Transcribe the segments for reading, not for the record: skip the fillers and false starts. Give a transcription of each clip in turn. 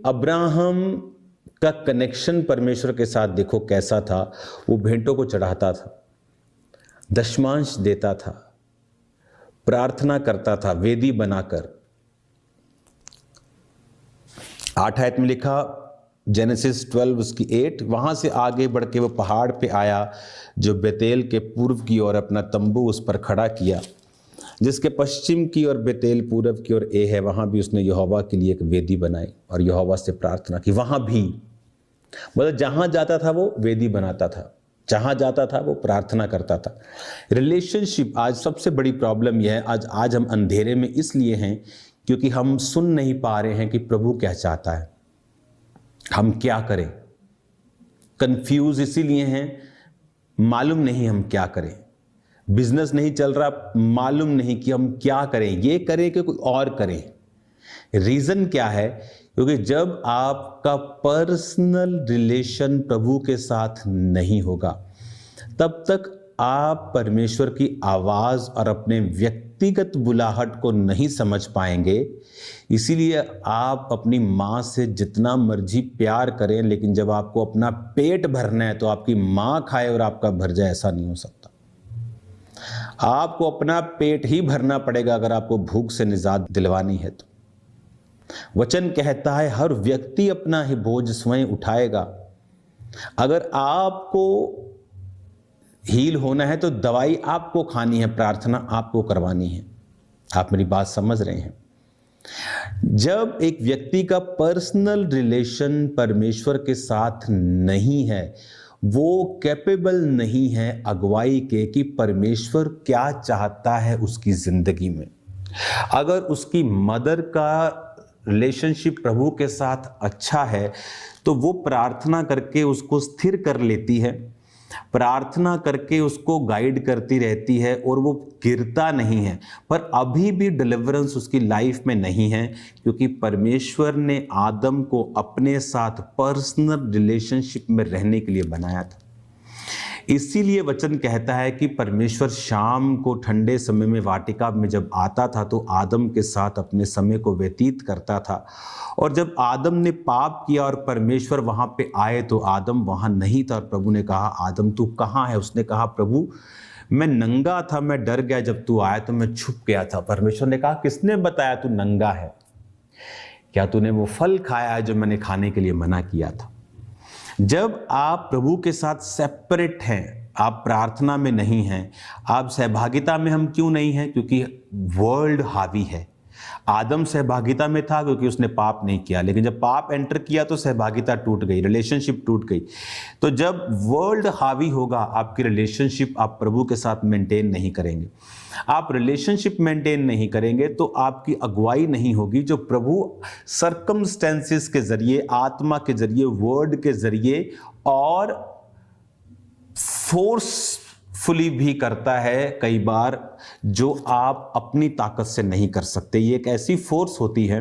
Abraham का connection परमेश्वर के साथ देखो कैसा था। वो भेंटों को चढ़ाता था, दशमांश देता था, प्रार्थना करता था वेदी बनाकर। 8 आयत में लिखा, जेनेसिस 12 उसकी 8, वहां से आगे बढ़ के वो पहाड़ पे आया जो बेतेल के पूर्व की ओर अपना तंबू उस पर खड़ा किया, जिसके पश्चिम की ओर बेतेल, पूरब की ओर ए है। वहां भी उसने यहोवा के लिए एक वेदी बनाई और यहोवा से प्रार्थना की। वहां भी मतलब जहां जाता था वो वेदी बनाता था, जहां जाता था वो प्रार्थना करता था। रिलेशनशिप आज सबसे बड़ी प्रॉब्लम यह है, आज हम अंधेरे में इसलिए हैं क्योंकि हम सुन नहीं पा रहे हैं कि प्रभु क्या चाहता है, हम क्या करें। कंफ्यूज इसीलिए हैं, मालूम नहीं हम क्या करें। बिजनेस नहीं चल रहा, मालूम नहीं कि हम क्या करें, ये करें कि कोई और करें। रीजन क्या है? क्योंकि जब आपका पर्सनल रिलेशन प्रभु के साथ नहीं होगा तब तक आप परमेश्वर की आवाज और अपने व्यक्तिगत बुलाहट को नहीं समझ पाएंगे। इसीलिए आप अपनी माँ से जितना मर्जी प्यार करें, लेकिन जब आपको अपना पेट भरना है तो आपकी माँ खाए और आपका भर जाए, ऐसा नहीं हो सकता। आपको अपना पेट ही भरना पड़ेगा अगर आपको भूख से निजात दिलवानी है तो। वचन कहता है हर व्यक्ति अपना ही बोझ स्वयं उठाएगा। अगर आपको हील होना है तो दवाई आपको खानी है, प्रार्थना आपको करवानी है। आप मेरी बात समझ रहे हैं? जब एक व्यक्ति का पर्सनल रिलेशन परमेश्वर के साथ नहीं है, वो कैपेबल नहीं है अगुवाई के कि परमेश्वर क्या चाहता है उसकी जिंदगी में। अगर उसकी मदर का रिलेशनशिप प्रभु के साथ अच्छा है तो वो प्रार्थना करके उसको स्थिर कर लेती है, प्रार्थना करके उसको गाइड करती रहती है और वो गिरता नहीं है। पर अभी भी डिलीवरेंस उसकी लाइफ में नहीं है, क्योंकि परमेश्वर ने आदम को अपने साथ पर्सनल रिलेशनशिप में रहने के लिए बनाया था। इसीलिए वचन कहता है कि परमेश्वर शाम को ठंडे समय में वाटिका में जब आता था तो आदम के साथ अपने समय को व्यतीत करता था। और जब आदम ने पाप किया और परमेश्वर वहां पे आए तो आदम वहां नहीं था। और प्रभु ने कहा, आदम तू कहाँ है? उसने कहा, प्रभु मैं नंगा था, मैं डर गया, जब तू आया तो मैं छुप गया था। परमेश्वर ने कहा, किसने बताया तू नंगा है? क्या तूने वो फल खाया है जो मैंने खाने के लिए मना किया था? जब आप प्रभु के साथ सेपरेट हैं, आप प्रार्थना में नहीं हैं, आप सहभागिता में हम क्यों नहीं हैं? क्योंकि वर्ल्ड हावी है। आदम सहभागिता में था क्योंकि उसने पाप नहीं किया, लेकिन जब पाप एंटर किया तो सहभागिता टूट गई, रिलेशनशिप टूट गई। तो जब वर्ल्ड हावी होगा आपकी रिलेशनशिप आप प्रभु के साथ मेंटेन नहीं करेंगे। आप रिलेशनशिप मेंटेन नहीं करेंगे तो आपकी अगुवाई नहीं होगी, जो प्रभु सर्कमस्टेंसेस के जरिए, आत्मा के जरिए, वर्ड के जरिए और फोर्सफुली भी करता है कई बार, जो आप अपनी ताकत से नहीं कर सकते। ये एक ऐसी फोर्स होती है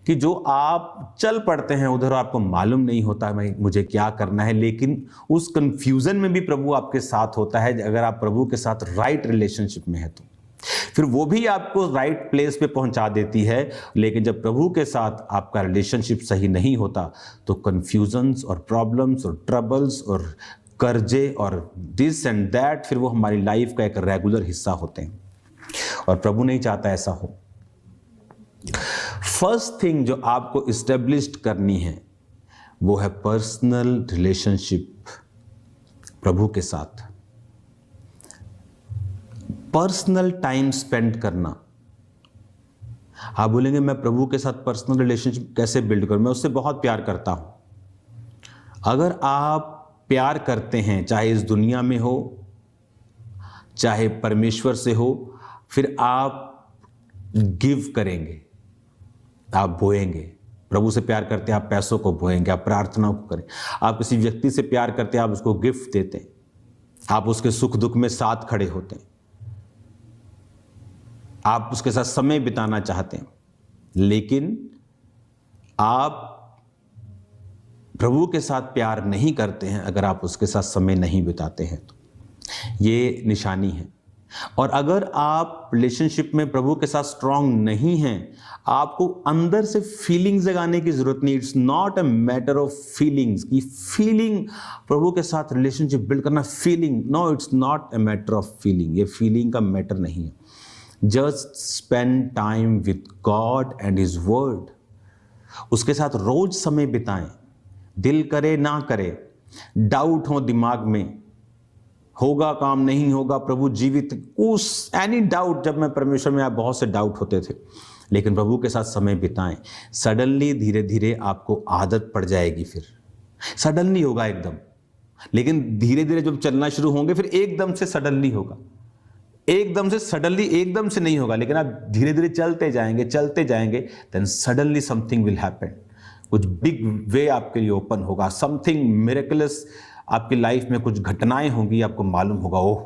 कि जो आप चल पड़ते हैं उधर, आपको मालूम नहीं होता मैं मुझे क्या करना है, लेकिन उस कंफ्यूजन में भी प्रभु आपके साथ होता है। अगर आप प्रभु के साथ राइट रिलेशनशिप में है तो फिर वो भी आपको राइट प्लेस पे पहुंचा देती है। लेकिन जब प्रभु के साथ आपका रिलेशनशिप सही नहीं होता तो कंफ्यूजन्स और प्रॉब्लम्स और ट्रबल्स और कर्जे और दिस एंड दैट, फिर वो हमारी लाइफ का एक रेगुलर हिस्सा होते हैं और प्रभु नहीं चाहता ऐसा हो। फर्स्ट थिंग जो आपको इस्टेब्लिश्ड करनी है वो है पर्सनल रिलेशनशिप प्रभु के साथ, पर्सनल टाइम स्पेंड करना। आप बोलेंगे मैं प्रभु के साथ पर्सनल रिलेशनशिप कैसे बिल्ड करूं? मैं उससे बहुत प्यार करता हूं। अगर आप प्यार करते हैं, चाहे इस दुनिया में हो चाहे परमेश्वर से हो, फिर आप गिव करेंगे, आप बोएंगे। प्रभु से प्यार करते हैं आप पैसों को बोएंगे, आप प्रार्थना को करें। आप किसी व्यक्ति से प्यार करते हैं आप उसको गिफ्ट देते हैं, आप उसके सुख दुख में साथ खड़े होते हैं, आप उसके साथ समय बिताना चाहते हैं। लेकिन आप प्रभु के साथ प्यार नहीं करते हैं अगर आप उसके साथ समय नहीं बिताते हैं तो ये निशानी है। और अगर आप रिलेशनशिप में प्रभु के साथ स्ट्रांग नहीं हैं, आपको अंदर से फीलिंग्स जगाने की जरूरत नहीं। It's not a matter of feelings की फीलिंग प्रभु के साथ रिलेशनशिप बिल्ड करना, feeling, no, it's not a matter of feeling. ये फीलिंग का मैटर नहीं है। Just spend time with God and his word. उसके साथ रोज समय बिताएं, दिल करे ना करे, डाउट हो दिमाग में, होगा काम नहीं होगा, प्रभु जीवित, उस एनी डाउट, जब मैं परमेश्वर में, आप बहुत से डाउट होते थे, लेकिन प्रभु के साथ समय बिताएं। सडनली धीरे धीरे आपको आदत पड़ जाएगी। फिर सडनली होगा एकदम, लेकिन धीरे धीरे जब चलना शुरू होंगे फिर एकदम से सडनली होगा। एकदम से सडनली एकदम से नहीं होगा, लेकिन आप धीरे धीरे चलते जाएंगे, then suddenly something will happen. कुछ बिग वे आपके लिए ओपन होगा, समथिंग मिरेकलस आपकी लाइफ में कुछ घटनाएं होंगी, आपको मालूम होगा, ओह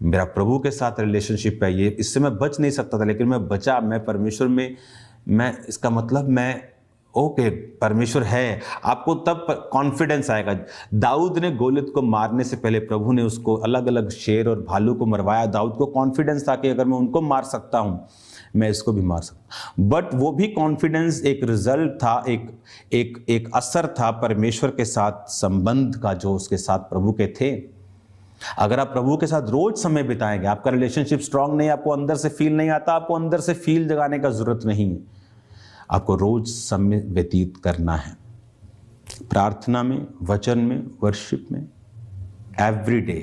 मेरा प्रभु के साथ रिलेशनशिप है, ये इससे मैं बच नहीं सकता था लेकिन मैं बचा, मैं परमेश्वर में, मैं, इसका मतलब मैं, ओके परमेश्वर है। आपको तब कॉन्फिडेंस आएगा। दाऊद ने गोलियत को मारने से पहले प्रभु ने उसको अलग अलग शेर और भालू को मरवाया। दाऊद को कॉन्फिडेंस था कि अगर मैं उनको मार सकता हूं, मैं इसको भी मार सकता। बट वो भी कॉन्फिडेंस एक रिजल्ट था, एक असर था परमेश्वर के साथ संबंध का, जो उसके साथ प्रभु के थे। अगर आप प्रभु के साथ रोज समय बिताएंगे, आपका रिलेशनशिप स्ट्रांग नहीं, आपको अंदर से फील नहीं आता, आपको अंदर से फील जगाने का जरूरत नहीं है। आपको रोज समय व्यतीत करना है प्रार्थना में, वचन में, वर्शिप में, every day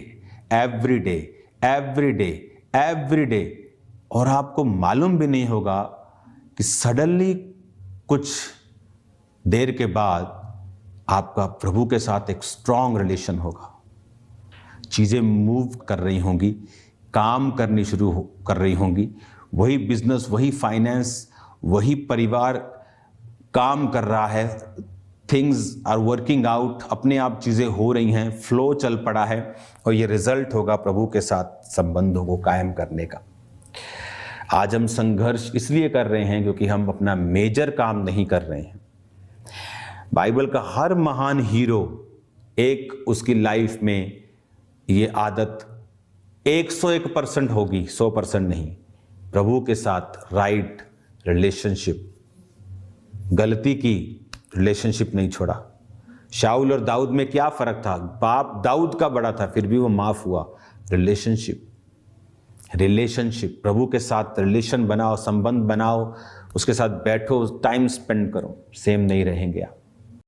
every day every day every day. और आपको मालूम भी नहीं होगा कि सडनली कुछ देर के बाद आपका प्रभु के साथ एक स्ट्रांग रिलेशन होगा। चीज़ें मूव कर रही होंगी, काम करनी शुरू कर रही होंगी, वही बिजनेस, वही फाइनेंस, वही परिवार काम कर रहा है, थिंग्स आर वर्किंग आउट, अपने आप चीज़ें हो रही हैं, फ्लो चल पड़ा है, और ये रिजल्ट होगा प्रभु के साथ संबंधों को कायम करने का। आज हम संघर्ष इसलिए कर रहे हैं क्योंकि हम अपना मेजर काम नहीं कर रहे हैं। बाइबल का हर महान हीरो, एक उसकी लाइफ में ये आदत 101% होगी, 100% नहीं। प्रभु के साथ राइट रिलेशनशिप, गलती की, रिलेशनशिप नहीं छोड़ा। शाऊल और दाऊद में क्या फर्क था? बाप दाऊद का बड़ा था, फिर भी वो माफ हुआ। रिलेशनशिप प्रभु के साथ रिलेशन बनाओ, संबंध बनाओ, उसके साथ बैठो, टाइम स्पेंड करो, सेम नहीं रहेंगे आप।